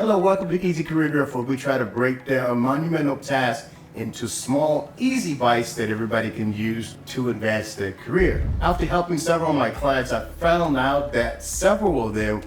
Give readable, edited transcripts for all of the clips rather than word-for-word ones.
Hello, welcome to Easy Career Growth, where we try to break down monumental tasks into small, easy bites that everybody can use to advance their career. After helping several of my clients, I found out that several of them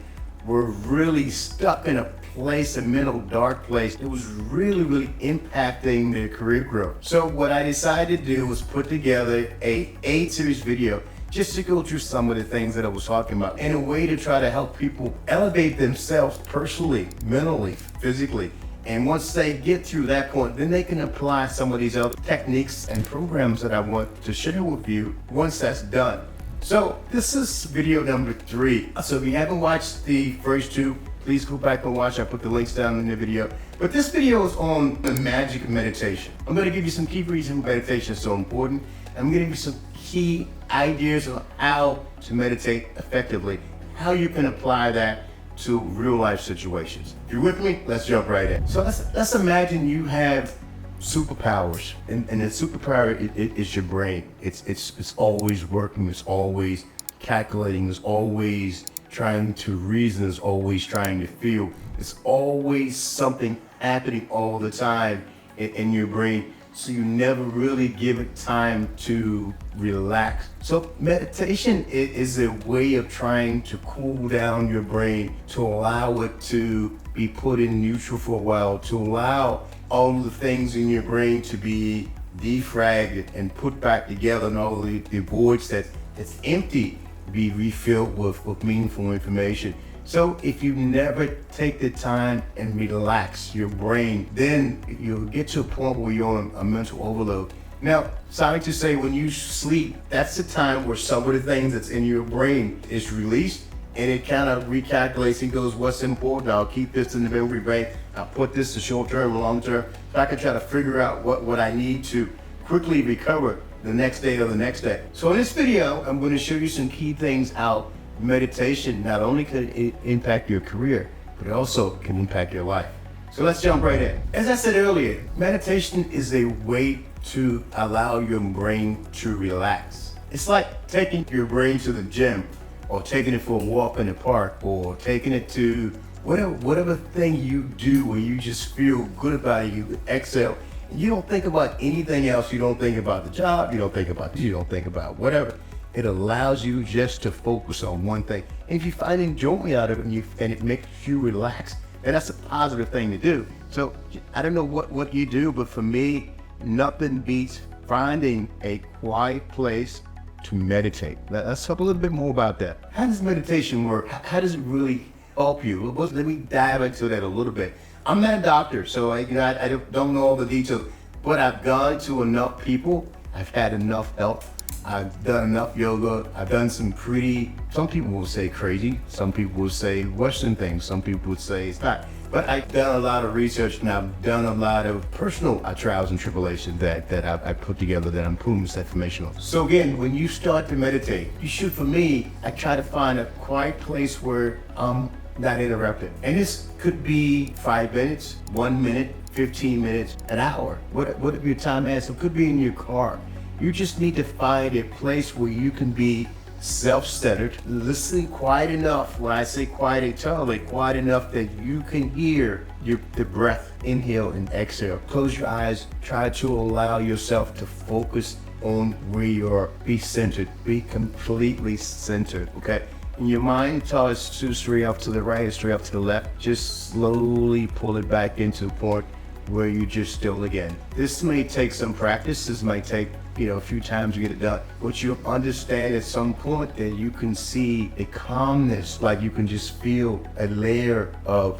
were really stuck in a place, a mental dark place. It was really impacting their career growth. So what I decided to do was put together a 8-series video just to go through some of the things that I was talking about in a way to try to help people elevate themselves personally, mentally, physically. And once they get through that point, then they can apply some of these other techniques and programs that I want to share with you once that's done. So this is video number 3. So if you haven't watched the first 2, please go back and watch. I put the links down in the video. But this video is on the magic of meditation. I'm going to give you some key reasons meditation is so important. I'm going to give you some key ideas on how to meditate effectively, how you can apply that to real life situations. If you're with me, let's jump right in. So let's imagine you have superpowers, and the superpower is your brain. It's always working, it's always calculating, it's always trying to reason, it's always trying to feel. It's always something happening all the time in your brain. So you never really give it time to relax. So meditation is a way of trying to cool down your brain, to allow it to be put in neutral for a while, to allow all the things in your brain to be defragged and put back together, and all the voids that's empty be refilled with meaningful information. So if you never take the time and relax your brain, then you'll get to a point where you're on a mental overload. Now, sorry to say, when you sleep, that's the time where some of the things that's in your brain is released, and it kind of recalculates and goes, what's important? I'll keep this in the memory bank. I'll put this to short term, long term. So I can try to figure out what I need to quickly recover the next day or the next day. So in this video, I'm going to show you some key things how meditation not only could it impact your career, but it also can impact your life. So let's jump right in. As I said earlier, meditation is a way to allow your brain to relax. It's like taking your brain to the gym, or taking it for a walk in the park, or taking it to whatever thing you do where you just feel good about it, you exhale. You don't think about anything else. You don't think about the job. You don't think about whatever. It allows you just to focus on one thing. And if you find enjoyment out of it and it makes you relax, then that's a positive thing to do. So I don't know what you do, but for me, nothing beats finding a quiet place to meditate. Let's talk a little bit more about that. How does meditation work? How does it really help you? Let me dive into that a little bit. I'm not a doctor, so I don't know all the details, but I've gone to enough people. I've had enough help. I've done enough yoga. I've done some people will say crazy. Some people will say Western things. Some people would say it's not. But I've done a lot of research, and I've done a lot of personal trials and tribulations that I put together, that I'm putting this information on. So again, when you start to meditate, for me, I try to find a quiet place where I'm not interrupted. And this could be 5 minutes, 1 minute, 15 minutes, an hour. Whatever your time is, it could be in your car. You just need to find a place where you can be self-centered, listening quiet enough. When I say quiet, entirely quiet enough that you can hear the breath, inhale and exhale. Close your eyes. Try to allow yourself to focus on where you are. Be centered. Be completely centered, okay? In your mind, toss to straight up to the right or straight up to the left. Just slowly pull it back into a point where you just still again. This may take some practice. This might take a few times to get it done, but you'll understand at some point that you can see a calmness, like you can just feel a layer of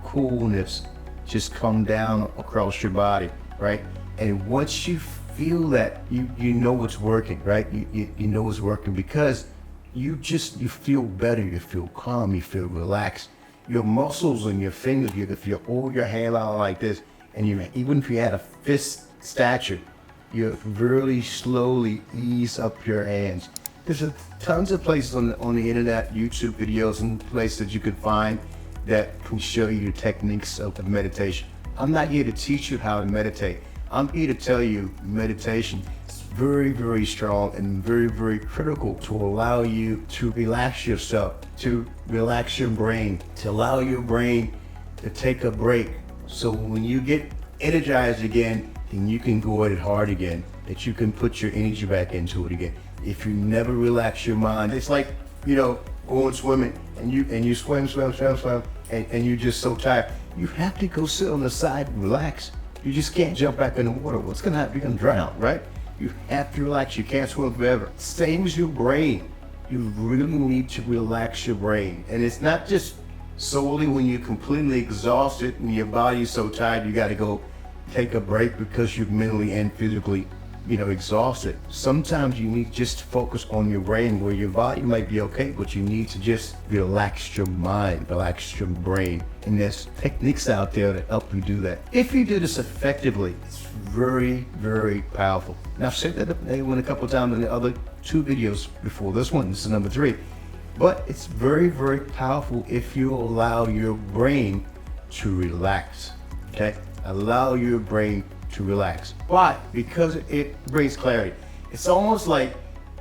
coolness just come down across your body, right? And once you feel that, you know it's working, right? You know it's working because you feel better, you feel calm, you feel relaxed. Your muscles and your fingers, if you hold your hand out like this, and even if you had a fist stature, you really slowly ease up your hands. There's tons of places on the internet, YouTube videos and places that you can find that can show you the techniques of meditation. I'm not here to teach you how to meditate. I'm here to tell you meditation is very, very strong and very, very critical to allow you to relax yourself, to relax your brain, to allow your brain to take a break. So when you get energized again, then you can go at it hard again, that you can put your energy back into it again. If you never relax your mind, it's like, going swimming and you swim, and you're just so tired. You have to go sit on the side and relax. You just can't jump back in the water. What's gonna happen? You're gonna drown, right? You have to relax. You can't swim forever. Same as your brain. You really need to relax your brain. And it's not just solely when you're completely exhausted and your body's so tired, you gotta go take a break because you're mentally and physically, exhausted. Sometimes you need just to focus on your brain, where your body might be okay, but you need to just relax your mind, relax your brain. And there's techniques out there to help you do that. If you do this effectively, it's very, very powerful. Now, I've said that a couple of times in the other 2 videos before this one. This is number 3. But it's very, very powerful if you allow your brain to relax, okay? Allow your brain to relax. Why? Because it brings clarity. It's almost like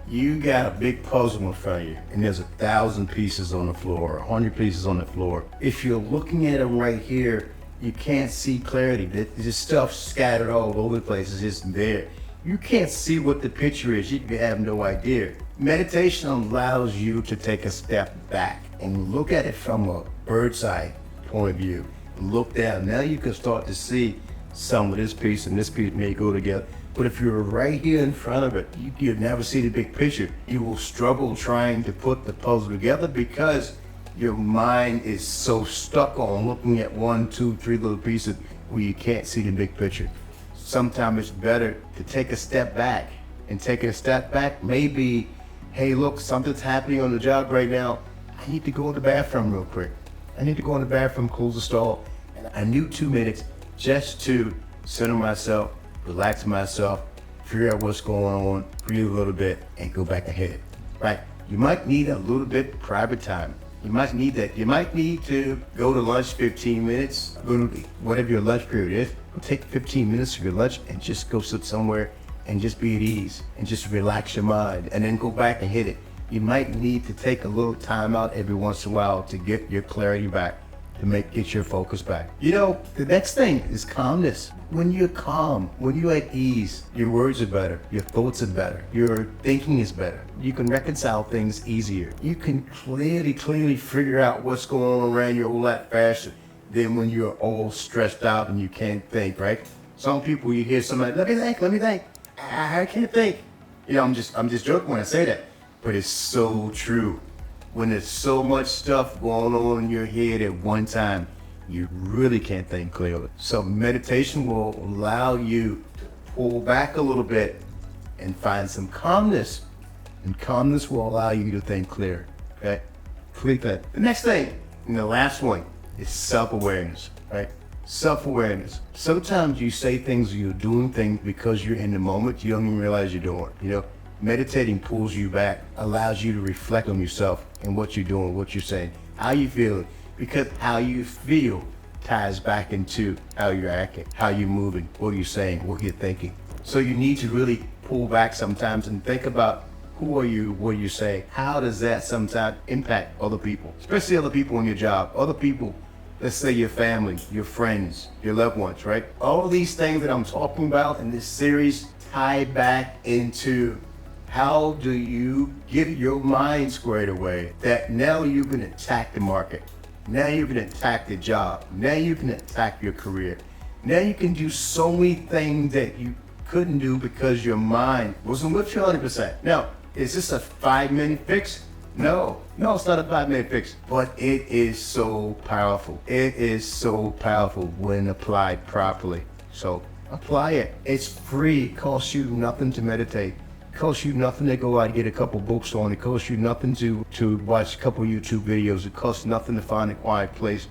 you got a big puzzle in front of you and there's 1,000 pieces on the floor, 100 pieces on the floor. If you're looking at them right here, you can't see clarity. There's stuff scattered all over the place. It's just there. You can't see what the picture is. You have no idea. Meditation allows you to take a step back and look at it from a bird's eye point of view. Look down. Now you can start to see some of this piece and this piece may go together. But if you're right here in front of it, you'll never see the big picture. You will struggle trying to put the puzzle together because your mind is so stuck on looking at 1, 2, 3 little pieces where you can't see the big picture. Sometimes it's better to take a step back. And taking a step back may be, hey, look, something's happening on the job right now. I need to go to the bathroom real quick. I need to go in the bathroom, close the stall. And I need 2 minutes just to center myself, relax myself, figure out what's going on, breathe a little bit, and go back ahead, right? You might need a little bit of private time. You might need that. You might need to go to lunch 15 minutes, go to whatever your lunch period is. Take 15 minutes of your lunch and just go sit somewhere and just be at ease and just relax your mind and then go back and hit it. You might need to take a little time out every once in a while to get your clarity back, to get your focus back. The next thing is calmness. When you're calm, when you're at ease, your words are better, your thoughts are better, your thinking is better. You can reconcile things easier. You can clearly figure out what's going on around you a whole lot faster than when you're all stressed out and you can't think, right? Some people, you hear somebody, let me think. I can't think. I'm just joking when I say that, but it's so true. When there's so much stuff going on in your head at one time, you really can't think clearly. So meditation will allow you to pull back a little bit and find some calmness. And calmness will allow you to think clear, okay? Complete that. The next thing, and the last one, is self-awareness, right? Self-awareness. Sometimes you say things or you're doing things because you're in the moment, you don't even realize you're doing. Meditating pulls you back, allows you to reflect on yourself and what you're doing, what you're saying, how you feel, because how you feel ties back into how you're acting, how you're moving, what you're saying, what you're thinking. So you need to really pull back sometimes and think about who are you, what are you saying, how does that sometimes impact other people, especially other people in your job, other people, let's say your family, your friends, your loved ones, right? All these things that I'm talking about in this series tie back into how do you get your mind squared away that now you can attack the market. Now you can attack the job. Now you can attack your career. Now you can do so many things that you couldn't do because your mind wasn't with you 100%. Now, is this a 5-minute fix? No, it's not a 5-minute fix, but it is so powerful. It is so powerful when applied properly. So apply it. It's free. It costs you nothing to meditate. It costs you nothing to go out and get a couple books on. It costs you nothing to watch a couple YouTube videos. It costs nothing to find a quiet place.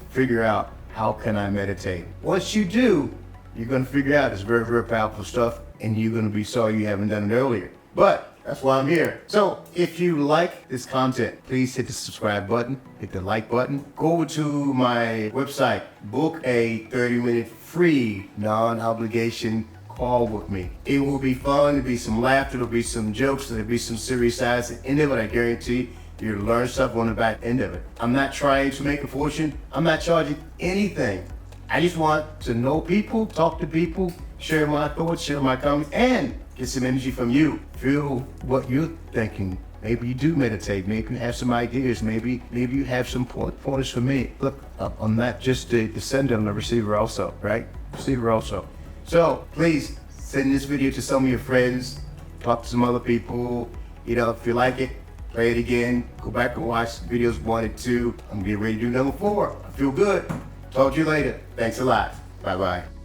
Figure out, how can I meditate? Once you do, you're going to figure out it's very, very powerful stuff, and you're going to be sorry you haven't done it earlier. But that's why I'm here. So if you like this content, please hit the subscribe button, hit the like button. Go over to my website, book a 30-minute free non-obligation call with me. It will be fun. There'll be some laughter. There'll be some jokes. There'll be some serious sides. And then what I guarantee You learn stuff on the back end of it. I'm not trying to make a fortune. I'm not charging anything. I just want to know people, talk to people, share my thoughts, share my comments, and get some energy from you. Feel what you're thinking. Maybe you do meditate. Maybe you have some ideas. Maybe you have some pointers for me. Look, I'm not just the sender, I'm the receiver also, right? Receiver also. So please send this video to some of your friends. Talk to some other people. You know, if you like it, play it again. Go back and watch videos 1 and 2. I'm getting ready to do number 4. I feel good. Talk to you later. Thanks a lot. Bye-bye.